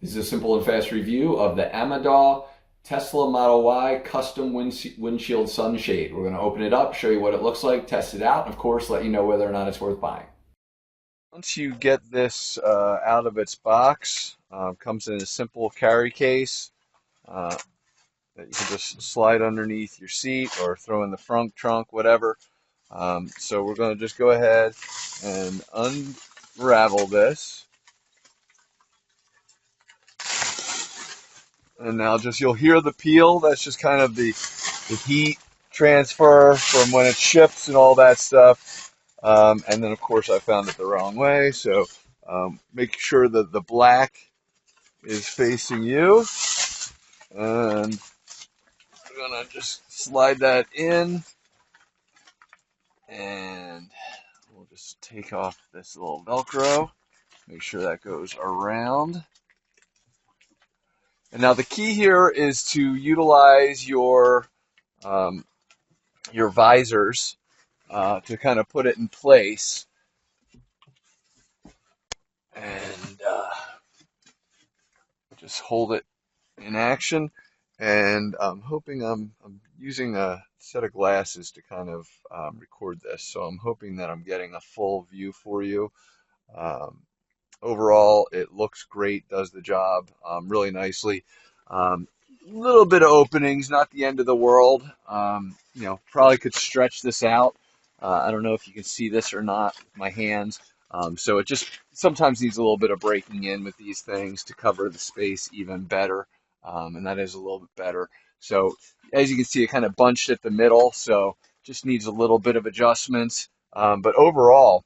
This is a simple and fast review of the AMADAW Tesla Model Y Custom Windshield Sun Shade. We're going to open it up, show you what it looks like, test it out, and of course let you know whether or not it's worth buying. Once you get this out of its box, comes in a simple carry case that you can just slide underneath your seat or throw in the front trunk, whatever. So we're going to just go ahead and unravel this. And now you'll hear the peel. That's just kind of the heat transfer from when it ships and all that stuff. And then, of course, I found it the wrong way. So make sure that the black is facing you. And we're going to just slide that in. And we'll just take off this little Velcro. Make sure that goes around. And now the key here is to utilize your visors to kind of put it in place, and just hold it in action. And I'm hoping I'm using a set of glasses to kind of record this, so I'm hoping that I'm getting a full view for you. Overall, it looks great, does the job really nicely. Little bit of openings, not the end of the world. Probably could stretch this out. I don't know if you can see this or not with my hands. So it just sometimes needs a little bit of breaking in with these things to cover the space even better. And that is a little bit better. So as you can see, it kind of bunched at the middle, so just needs a little bit of adjustments. But overall,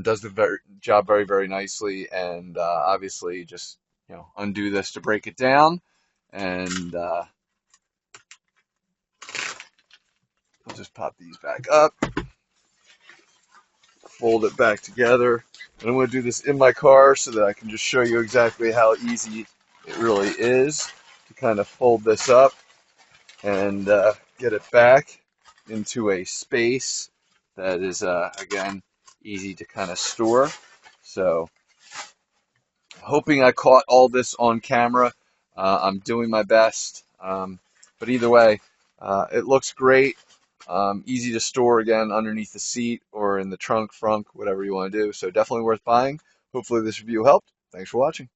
does the job very, very nicely. And obviously just undo this to break it down, and I'll just pop these back up, fold it back together, and I'm going to do this in my car so that I can just show you exactly how easy it really is to kind of fold this up and get it back into a space that is again easy to kind of store. So hoping I caught all this on camera. I'm doing my best, but either way, it looks great. Easy to store again underneath the seat or in the trunk, frunk, whatever you want to do. So definitely worth buying. Hopefully this review helped. Thanks for watching.